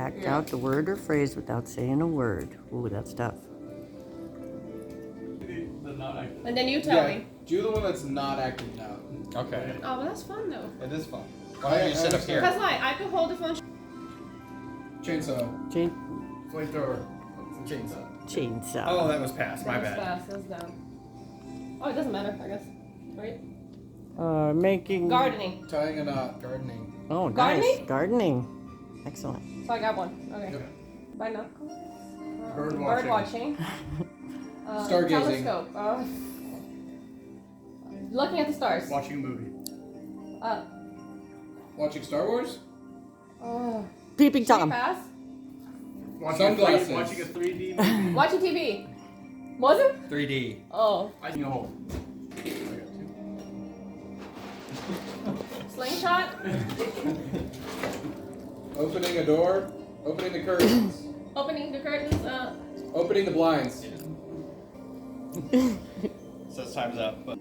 Act out the word or phrase without saying a word. Ooh, that's tough. And then you tell me. Do the one that's not acting out. Okay. Oh, well, that's fun though. It is fun. Why don't you sit up here? Because like I could hold the phone. Chainsaw. Flamethrower. Chainsaw. Chainsaw. Oh, that was passed. My That's bad. fast. That's down. Oh, it doesn't matter. I guess. Right. Making. Gardening. Tying a knot. Gardening. Oh, nice. Gardening? Gardening. Excellent. So I got one. Okay. Okay. Binoculars. Bird Bird watching. watching. Stargazing. Telescope. Looking at the stars. Watching a movie. Watching Star Wars? Peeping Should we Tom. pass? Sunglasses. Watching a 3D movie. Watching TV. Was it? 3D. Oh. I know. Slingshot. Opening a door. Opening the curtains. Opening the curtains. Opening the blinds. Says time's up. But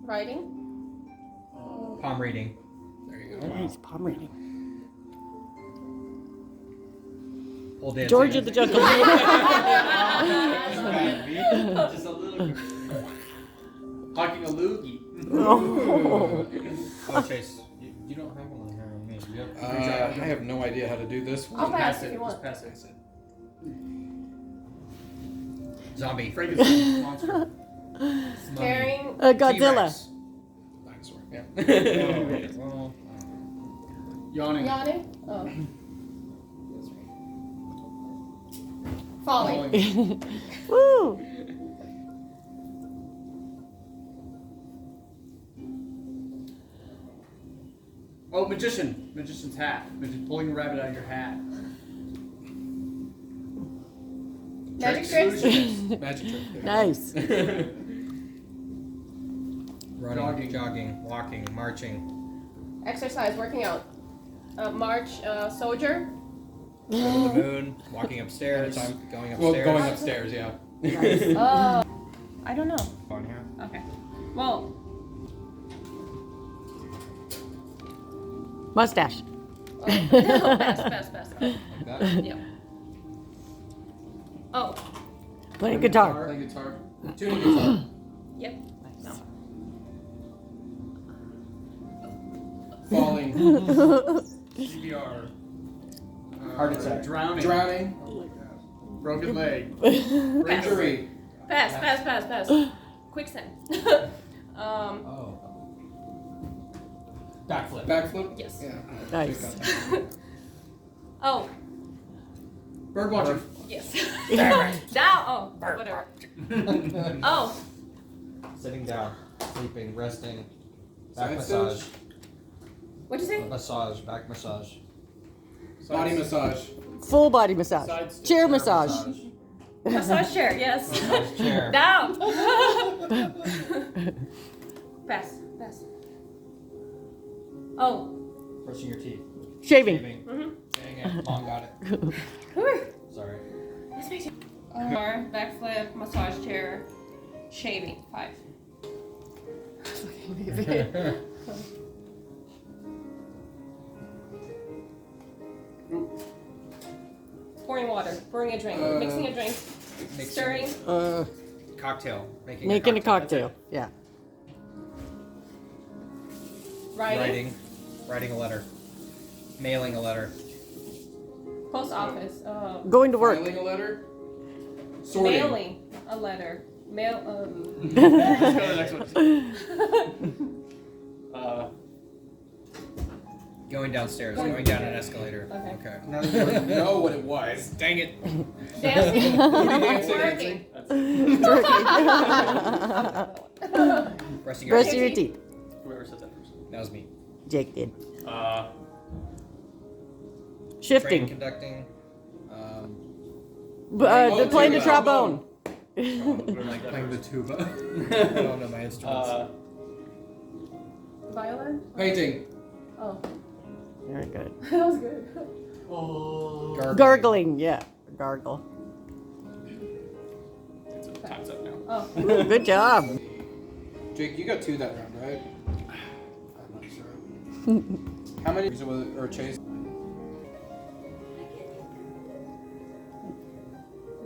Writing. palm reading. There you go. Nice. Palm reading. Old dancing. George of the Jungle. Just a little. Talking a loogie. Oh. Oh, Chase. You don't have one here on me. You have I have no idea how to do this one. I'll pass if it. you Just want. pass it. Zombie. Frankenstein monster. Carrying. Godzilla. T-Rex. Dinosaur. Yeah. Well, yawning. Yawning. Oh. Falling. Woo. Oh, magician. Magician's hat. Pulling a rabbit out of your hat. Magic tricks. Magic trick. There. Nice. Running, jogging, walking, marching. Exercise. Working out. March. Soldier. Going to the moon, walking upstairs, going upstairs. Well, going upstairs, yeah. I don't know. On here. Okay. Well. Mustache. Pass. Like that? Yeah. Oh. Playing guitar. Playing guitar. Tuning guitar. Yep. No. Falling. CPR. Heart attack. Drowning. Drowning. Broken leg. Injury. Pass. Quicksand. Oh. Backflip. Backflip? Yes. Yeah. Nice. Oh. Bird watching. Yes. Down. Oh. Whatever. Oh. Sitting down, sleeping, resting. Back Side massage. stitch. What'd you say? Massage. Back massage. Body massage. Full body massage. Side stitch. Chair massage. Massage chair. Yes. Massage chair. Down. Pass. Oh. Brushing your teeth. Shaving. Mhm. Dang it. Mom got it. Sorry. This makes you. Backflip. Massage chair. Shaving. 5. Pouring water. Pouring a drink. Mixing a drink. Stirring. Cocktail. Making a cocktail. Yeah. Writing. Writing a letter. Mailing a letter. Post office. Going to work. Filing a letter. Sorting. Mailing a letter. Mail. Let's go to the next one. Going downstairs. Going down an escalator. Okay. Now you already know what it was. Dang it. Dancing. Dancing. Working. Brushing Brush your teeth. Whoever said that first. That was me. Jake did. Train Shifting. conducting. Playing the tuba. trombone. Playing the tuba. I don't know my instruments. Violin. Painting. Oh. Very good. That was good. Gargling. Yeah. Gargle. Time's up now. Oh. Ooh, good job. Jake, you got 2 that round, right? I'm not sure. How many was it, or Chase?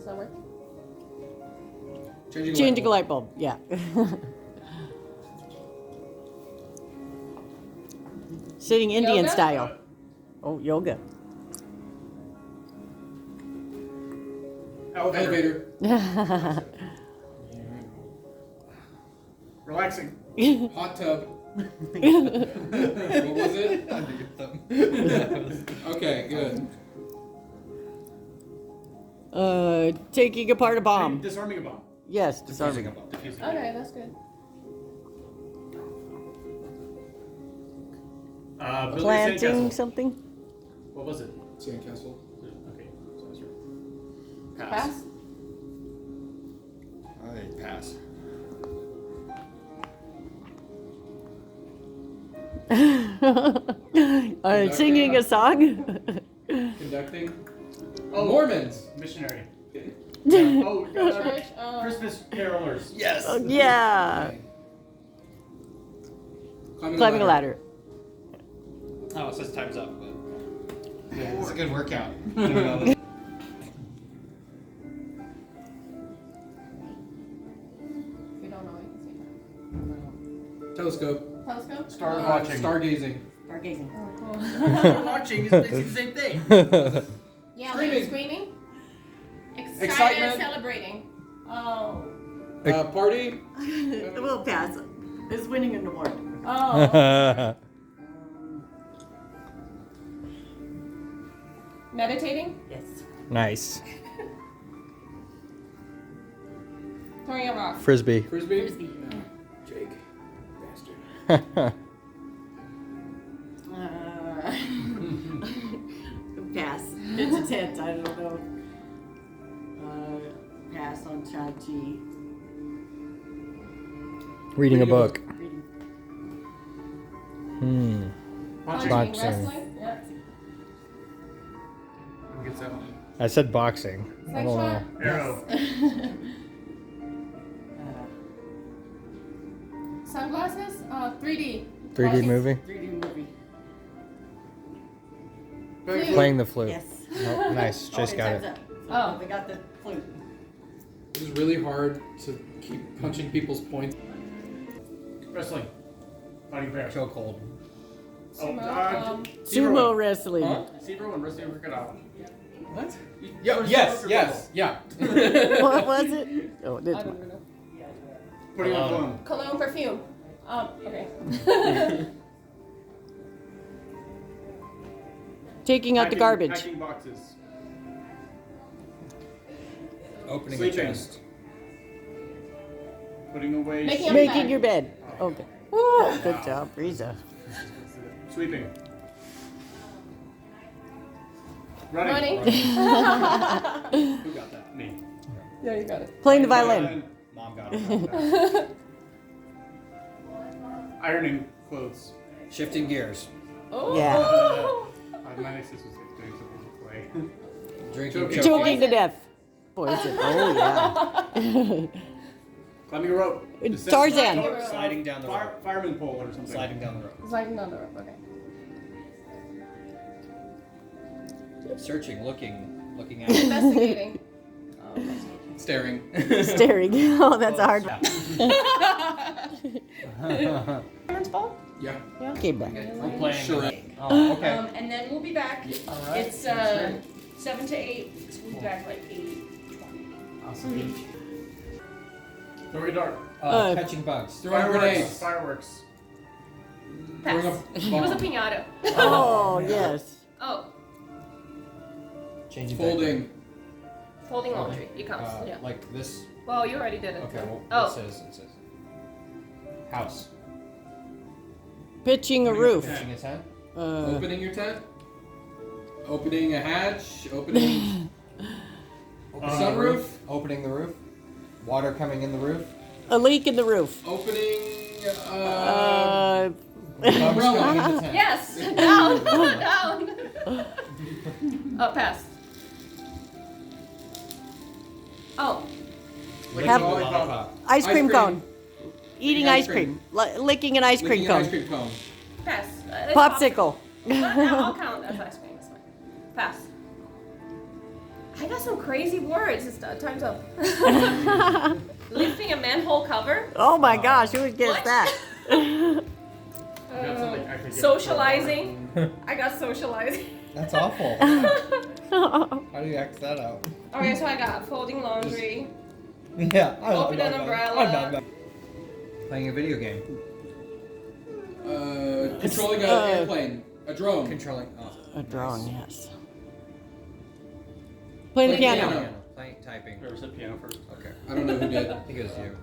Does that work? Changing a light bulb. Yeah. Sitting Indian Yoga? style. Oh, yoga. Elevator. Elevator. Relaxing. Hot tub. What was it? Okay, good. Taking apart a bomb. Disarming a bomb. Yes, disarming. Diffusing. Okay, that's good. Building Planting sandcastle. something. What was it? Sandcastle. Okay, so that's right. Pass. I pass. Singing a song. Conducting. Oh, Mormons. Missionary. Okay. Oh, Church. Christmas carolers. Yes. Oh, yeah. Climbing a ladder. Oh, it says time's up. But... Yeah, it's a good workout. If you don't know, you can Telescope. say telescope. Star watching. Stargazing. Stargazing. Oh, cool. Star watching is basically the same thing. Yeah, Screaming. like screaming. Excited, Excitement. celebrating. Oh. Party. We'll pass. It's winning an award. Oh. Meditating. Yes. Nice. Throwing a rock. Frisbee. Frisbee. Frisbee. Jake. Bastard. Pass. It's a tent. I don't know. Pass on Chachi. Reading a Reading a book. Reading. Punching, Boxing. wrestling. Yeah. Who gets that one? I said boxing. I don't know. Arrow. Sunglasses. 3D. 3D Glasses. movie. 3D movie. Flute. Playing the flute. Yes. Oh, nice. Chase Okay, got time's it. up. Oh. They got the flute. This is really hard to keep punching people's points. Wrestling. Fighting bear. Chokehold. Oh, Sumo, Sumo wrestling. Huh? Zebra and wrestling crocodile. What? Yeah, Yes. Yes. Yeah. What was it? Oh, this I don't one. even know. Putting on cologne. Cologne, perfume. Okay. Taking out the garbage. Packing boxes. Opening Sleeping. a chest. Putting away. Making a Making bed. your bed. Okay. Woo, good job, Brisa. Sweeping. Running. Running. Who got that? Me. Yeah, you got it. Playing the violin. Mom got it. Ironing clothes. Shifting gears. Oh. Yeah. My next sister was doing something with clay. Drinking. Choking. Choking to death. Poison. Oh, yeah. Climbing a rope. Tarzan. Rope. Sliding down the rope. Fireman pole or something. Sliding down the rope. Sliding down the rope. Okay. Searching, looking at. Investigating. Staring. Staring. Oh, that's a hard one. Fireman's ball. Yeah. Okay, back. We're playing. Sure. Oh, okay. And then we'll be back. All right. It's 7 to 8. So we'll be back like 8:20. Awesome. Throwing a dart. Catching bugs. Throwing grenades. Fireworks. Pass. Throwing a It was a bomb. pinata. Oh, yes. Oh, Changing. Folding. folding laundry. It counts. Yeah. Like this. Well, you already did it. Okay. Well, Oh. it says. House. Pitching a roof. Pitching a tent. Opening your tent. Opening a hatch. Opening. Sunroof. Opening the roof. Water coming in the roof. A leak in the roof. Opening. Bugs Umbrella. coming in the tent. Yes. Down. Down. Oh, pass. Oh. Licking Have- a lollipop. Ice cream cream. cone. Eating ice cream. Licking an ice cream Licking an ice cone. cream cone. Pass. It's Popsicle. I'll count as ice cream. It's fine. Pass. I got some crazy words. Time's up. Lifting a manhole cover. Oh my gosh, who would guess What? that? That's something I could get Socializing. I got socializing. That's awful. How do you act that out? Okay, so I got folding laundry. Yeah. Open an umbrella. I'm not bad. Playing a video game. Controlling an airplane, a drone. Controlling. Oh. A drawing, yes. Playing the Playing piano. piano. Playing typing. Whoever said piano first. Okay. I don't know who did. I think it was you.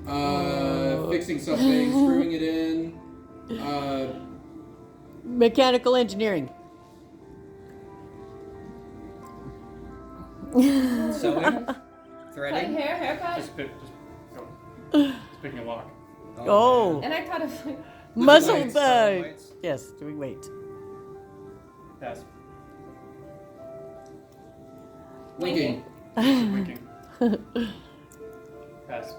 Okay. Fixing something, screwing it in. Mechanical engineering. Sewing. Cutting Threading. hair, haircut. Just go. Just picking a lock. Oh, And I thought of muscle. weights, lifting weights. Yes, doing weight. Pass. Winking. Winking. Pass.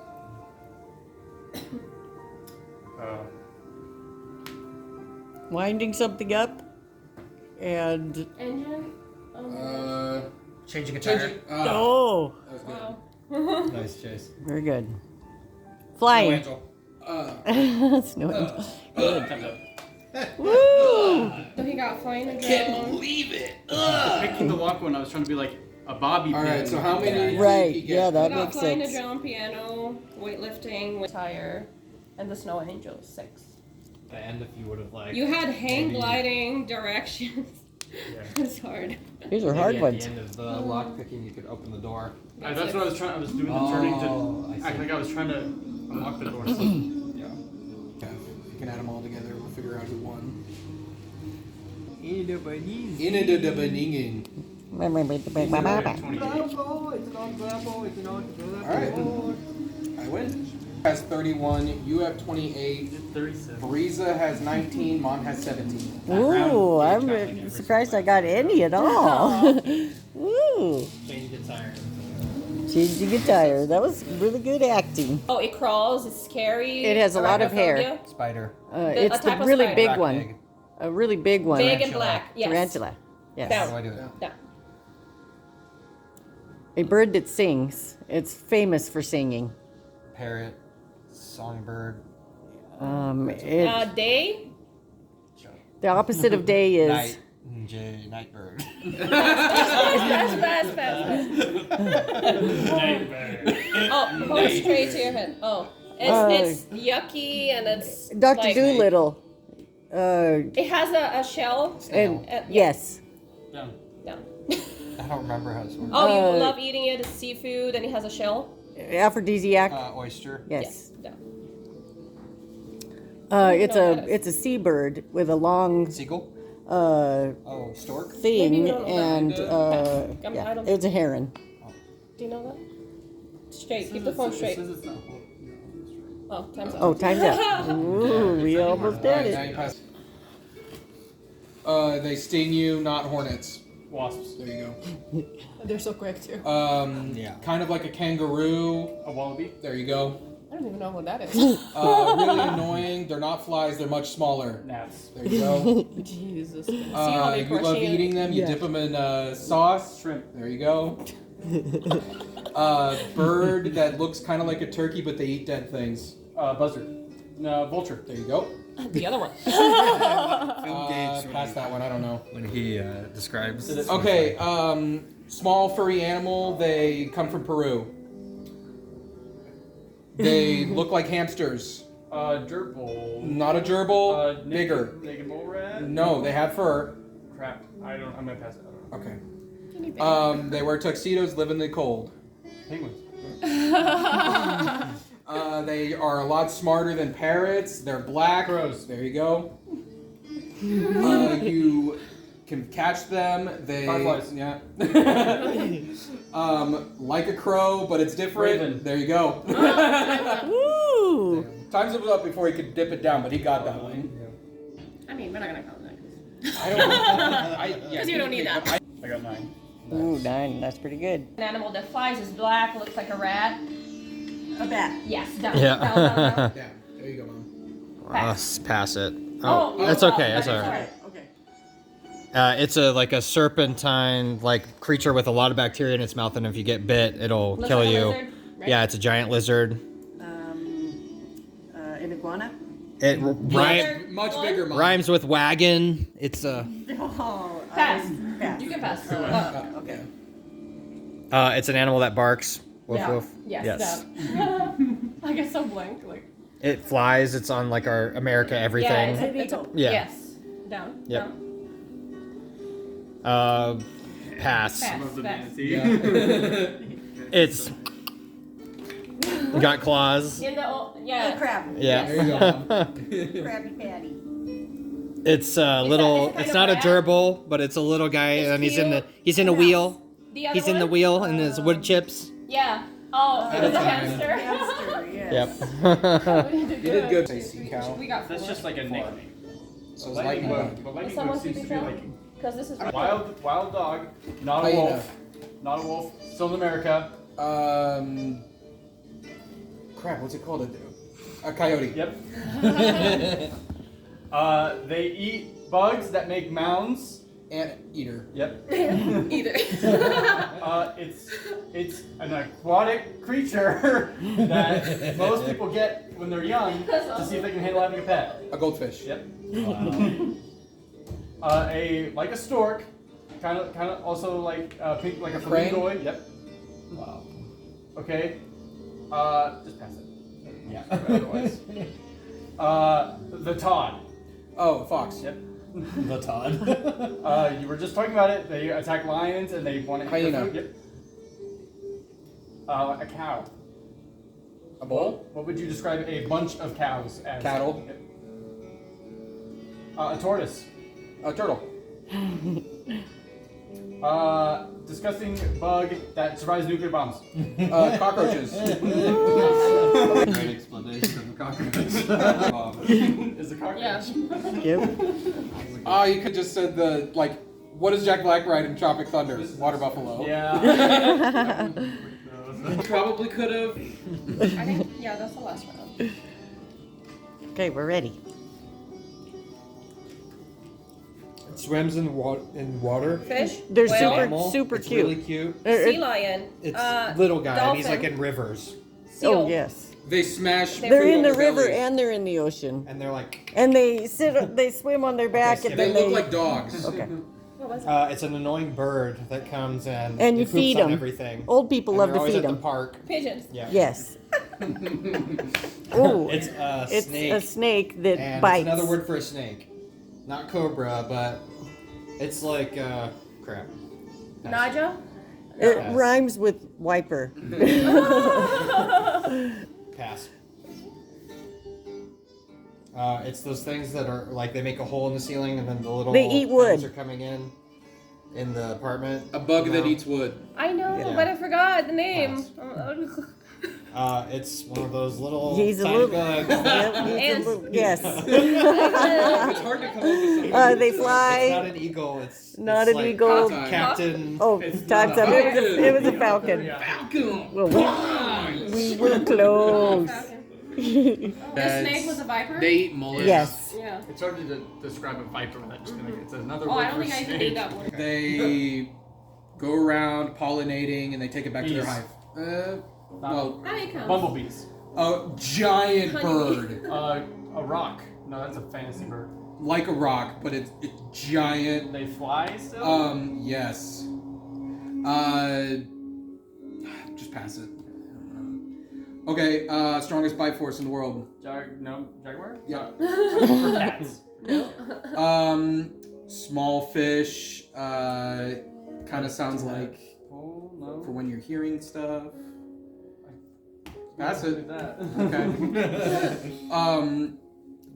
Winding something up, and engine. Changing a Change tire. it. oh, That was good. Wow. Nice, Chase. very good. No Flying. angel. Snow angel. Time's up. Woo! So he got flying a drone. Believe it. Picking the lock one, I was trying to be like a bobby pin. Alright, so how many did Right, he yeah, get? that I got makes flying a sense. drone, piano, weightlifting, tire, and the snow angel. 6. And if you would have like. You had hang maybe- gliding directions. Yeah. It's hard. These are Maybe hard at ones. the end of the lock picking, you could open the door. That's what I was trying. I was doing the turning Oh, I to see. act like I was trying to unlock the door. Yeah. Okay, you can add them all together. We'll figure out who won. In a baninging. 28. Alright. I win. Has 31. You have 28. 37. BRISA has 19. Mom has 17. Ooh, I'm surprised I got any at all. Woo! Change the tire. Changing a tire. That was really good acting. Oh, it crawls. It's scary. It has a lot of hair. arachnophobia. Spider. It's a the type of really spider. big Black one. pig. A really big one. Big and black. Yes. Tarantula. Yes. How do I do it? Yeah. A bird that sings. It's famous for singing. Parrot. Songbird. Day. The opposite of day is Night. Nightbird. Fast. Oh, hold it straight to your head. Oh, it's yucky and it's Dr. like, Doolittle. It has a shell. And Yeah. yes. Down. Down. I don't remember how it's works. Oh, you love eating it. It's seafood and it has a shell. Aphrodisiac. Oyster. Yes. Down. It's a seabird with a long Seagull. uh, Oh, stork. thing, Maybe you don't know and I mean, yeah, I don't- it's a heron. Do you know that? Straight. Keep the phone straight. It's not. Oh, time's up. Oh, time's up. Ooh, we almost did Alright, now it. you pass. They sting you, not hornets. Wasps. There you They're so quick too. go. Yeah. Kind of like a kangaroo. A wallaby. There you go. I don't even know what that is. Really annoying. They're not flies. They're much smaller. Gnats. There you go. Jesus. You love eating them. You Yeah. dip them in sauce. Shrimp. There you go. Bird that looks kind of like a turkey, but they eat dead things. Buzzard. No, vulture. There you go. The other one. Past that one, I don't know. When he describes. Okay, small furry animal. They come from Peru. They look like hamsters. Gerbil. Not a gerbil. Bigger. Naked mole rat. No, they have fur. Crap. I'm gonna pass it. I don't know. Okay. They wear tuxedos, live in the cold. Penguins. They are a lot smarter than parrots. They're black. Crows. There you go. You can catch them. They Fireflies. Yeah. Like a crow, but it's different. Raven. There you go. Woo! Time's up before he could dip it down, but he got that one. I mean, we're not gonna count that. I don't. Because you don't need that. I got 9. Ooh, 9. That's pretty good. An animal that flies is black, looks like a rat. A bat. Yes, down. Yeah. Down. Yeah. There you go, Mom. Pass it. Oh, that's well, okay. That's that is alright. Okay. It's like a serpentine creature with a lot of bacteria in its mouth, and if you get bit, it'll Looks kill like a you. lizard, right? Yeah, it's a giant lizard. An iguana? It Much bigger. Mom. rhymes with wagon. It's Oh, Pass. pass. You can pass. Okay. it's an animal that barks. Woof Yeah. woof. Yes. I get so blank. Like. It flies. It's on our America everything. Yeah. It's a, Yeah. Yes. Down. Yep. Down. Pass. Pass. Love the Pass. manatee. It's got claws. In the Yeah. Crab. Yeah. There you go. Mom. Krabby Patty. It's a little. is it kind It's of not a rat? gerbil, but it's a little guy, It's and he's in cute. a wheel. The other He's in the one? wheel, and there's wood chips. Yeah. Oh, it's a hamster. Hamster, yes. Yep. We did You did good. We, Say sea cow. we got That's four. just like a nickname. So it's lightning bug. But Is lightning someone bug seems to be keeping like count? Because this is wild dog, not a Hyena. wolf, not a wolf. Still in America. Crap. What's it called? A coyote. Yep. They eat bugs that make mounds. Ant eater. Yep. either. It's an aquatic creature that most people get when they're young to see if they can handle having a pet. A goldfish. Yep. Like a stork, kind of also like pink, like a Crane? flamingo. Yep. Wow. Okay. Just pass it. Yeah. Otherwise. The Todd. Oh, a fox. Yep. The Todd. You were just talking about it. They attack lions and they want to eat their Hyena. food. Yep. A cow. A bull. What would you describe a bunch of cows as? Cattle. Yep. A tortoise. A turtle. Disgusting bug that survives nuclear bombs. Cockroaches. Great explanation of cockroach. Is a cockroach. Yeah. Yep. Oh, you could just said what does Jack Black ride in Tropic Thunder? Water buffalo. Yeah. Probably could have. I think, yeah, that's the last round. Okay, we're ready. It swims in water. Fish. They're whale, super It's cute. really cute. Sea lion. It's little guy, and he's dolphin. in rivers, Seal. Oh yes. They smash. They're They're food in on the their river belly. and they're in the ocean. and they're like. And they swim on their back and They then look like dogs. Okay. What was it? It's an annoying bird that comes and And you it poops feed on 'em. everything. Old people And love they're to always feed at the them. park. Pigeons. Yeah. Yes. Oh, It's a it's snake. a snake that And bites. it's another word for a snake. Not cobra, but it's like crap. Naja. It Yes. rhymes with wiper. Pass. It's those things that are like they make a hole in the ceiling and then the little They eat wood. things are coming in the apartment. A bug you that know? eats wood. I know, Yeah. but I forgot the name. It's one of those little He's a tiny little. bugs. Yep, he's a Ants. little- yes. It's hard to come up with something. They It's not fly. an eagle. It's Not it's an like eagle. Captain. Oh, It's time's not up. a It was a falcon. Falcon. Well, we were close. The snake was a viper? They eat mullets. Yes. Yeah. It's hard to describe a viper without just gonna. It's another Oh, word I don't for think I even snake. knew that word. They go around pollinating and they take it back to their Bees. hive. Well, Honeycomb. Bumblebees. a giant Honey. bird, A rock. No, that's a fantasy bird. like a rock, but it's giant. They fly still. Yes. Just pass it. Okay. Strongest bite force in the world. Jaguar. Yeah. For cats. Small fish. Kind of sounds like Oh no. for when you're hearing stuff. That's it. That.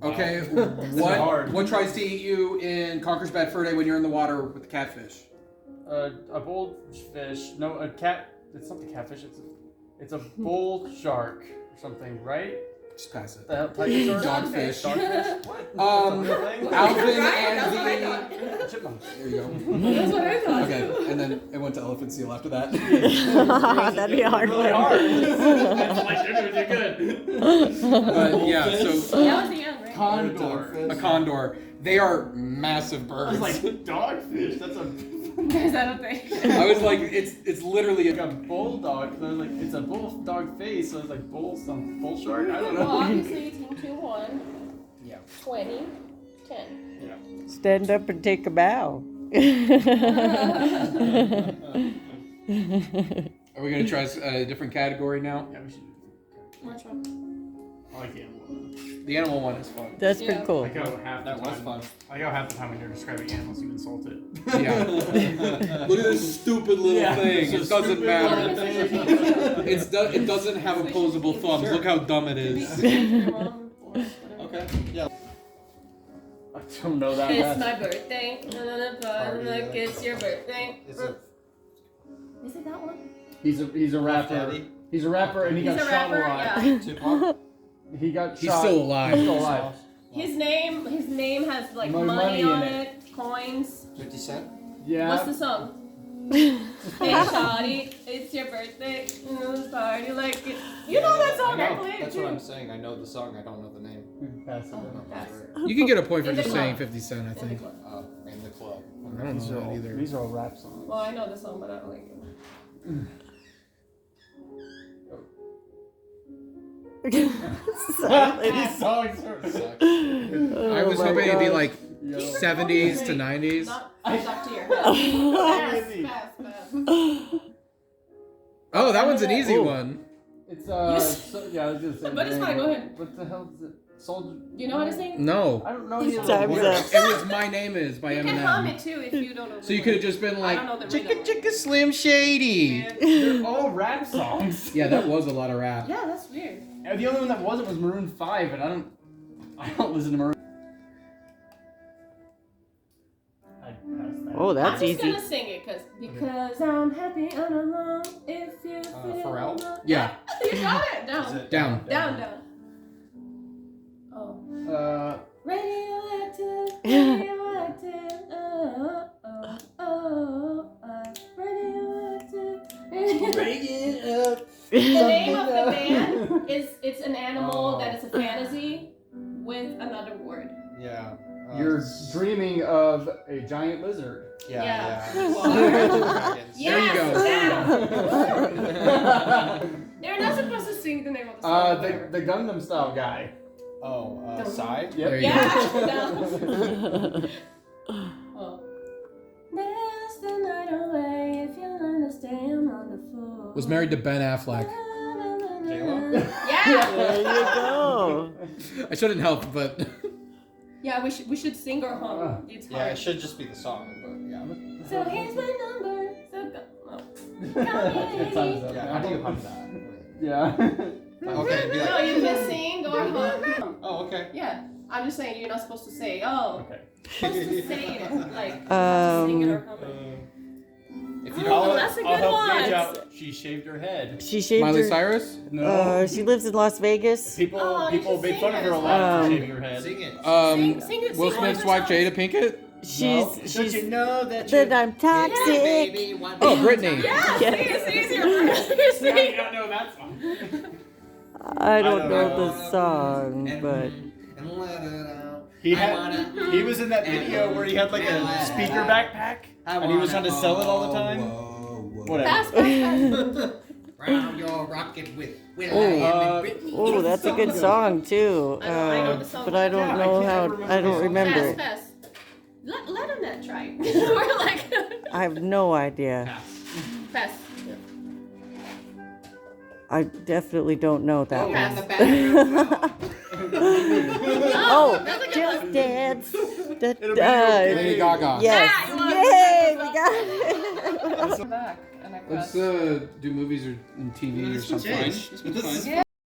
Okay. Okay. hard. What tries to eat you in Conquer's Bad Fur Day when you're in the water with the catfish? A bullfish. No, a cat. It's not the catfish. It's a bull shark or something, right? Just pass it. The tiger shark. Dogfish. Dogfish. What? Alvin That's what I and The chipmunk. There you go. That's what I thought. Okay, and then it went to elephant seal after that. That'd be a hard Really one. hard. It's like you're good. But yeah, so That was the end, right? a condor. They are massive I birds. was like, dogfish? That's a... Guys, I don't think. I was like, it's literally Like a bulldog. So I was like, it's a bulldog face. So I was like, bull shark? I don't Well, know. obviously, team 2-1. Yeah. 20, 10. Yeah. Stand up and take a bow. Are we gonna try a different category now? Yeah, we should. Which one? I like the animal one. The animal one is fun. That's Yeah. pretty cool. I like how half the That was time. fun. I like how half the time when you're describing animals, you insult it. Yeah. Look at this stupid little thing. It's It a doesn't stupid matter. little thing. It doesn't have opposable thumbs. Sure. Look how dumb it is. Okay. Yeah. I don't know that. It's my birthday. Look, it's your birthday. Is it? Is it that one? He's a rapper. Daddy? He's a rapper, and he He's got a shot a rapper, lot. yeah. Tupac? He got He's shot. still alive. He's still alive. His name has like Money money in on it. it, coins. 50 Cent? Yeah. What's the song? Hey shawty, it's your birthday. Party like it. You know that song, I play it That's too. what I'm saying. I know the song. I don't know the name. Pass it. Pass. You can get a point for In the just saying club. 50 Cent, I think. In the club. I don't These know are that all, either. these are all rap songs. Well, I know the song, but I don't like it. These songs are. I Oh was my hoping it'd be gosh. like 70s to 90s. Not stuck to your head. Easy. Fast, fast. Oh, that one's an easy Oh. one. It's yeah, I was gonna say. But it's fine, go ahead. What the hell is it? Soldier. Do you know how to sing? No. I don't know the Time's words. up. It was My Name Is by You can hum Eminem. it too if you don't know. So you could have just been like, I don't know the Chicka rhythm. Chicka Slim Shady. They're all rap songs. Yeah, that was a lot of rap. Yeah, that's weird. And the only one that wasn't was Maroon 5, and I don't listen to Maroon. I passed that. Oh, that's I'm just easy. gonna sing it because I'm happy and alone. If you feel Pharrell? alone. Yeah. You got it. Down. Is it? Down. Down. Oh. Radioactive. Radioactive. Radioactive. The name of the band is it's an animal that is a fantasy with another word. Yeah. You're dreaming of a giant lizard. Yeah. Yeah. There you go. They're not supposed to sing the name of the song. whatever. The Gundam style guy. Oh, side? Yep. There you Yeah. go. Down. Oh. Dance the night away if you understand on the floor. Was married to Ben Affleck. J-Lo? Yeah. There you go. I shouldn't help, but Yeah, we should sing or hum. It's Yeah, hard. it should just be the song, but yeah. So here's my number. So go. Oh. Time's up. Yeah, how do you hum that? Yeah. Okay, be No, like. you can sing or hum. Oh, okay. Yeah, I'm just saying you're not supposed to say. Oh, Okay. supposed to say it like sing it or hum it. If you Oh, don't. that's a I'll good help one. gauge out. She shaved her head. She shaved Miley her. Cyrus? No. She lives in Las Vegas. People Oh, you people should made sing fun of it her a as lot for well. shaving her head. Sing it. Sing it. Will sing Smith's one wife of her Jada songs. Pinkett? She's Don't you know that that I'm toxic. Oh, Britney. Yeah, Yeah. sing it. Sing How do it. you not know that song? I don't know know. the song, but And let it out. He was in that video where he had like a speaker backpack and he was trying to sell it all the time. Whatever. Pass, pass. Round your rocket with Will Oh. I am Britney. oh, that's a good song too. I know the song. But I don't Yeah, I know can't how. remember I don't the song. remember. Pass, pass. Let him that try. We're like I have no idea. pass. I definitely don't know that Oh, one. and the bathroom. Oh, that's a good just one. dance. It'll be okay. Lady Gaga. Yes. Yeah, you won. Yay, we got it. Back and I Let's press. do movies or TV or something. This is fine.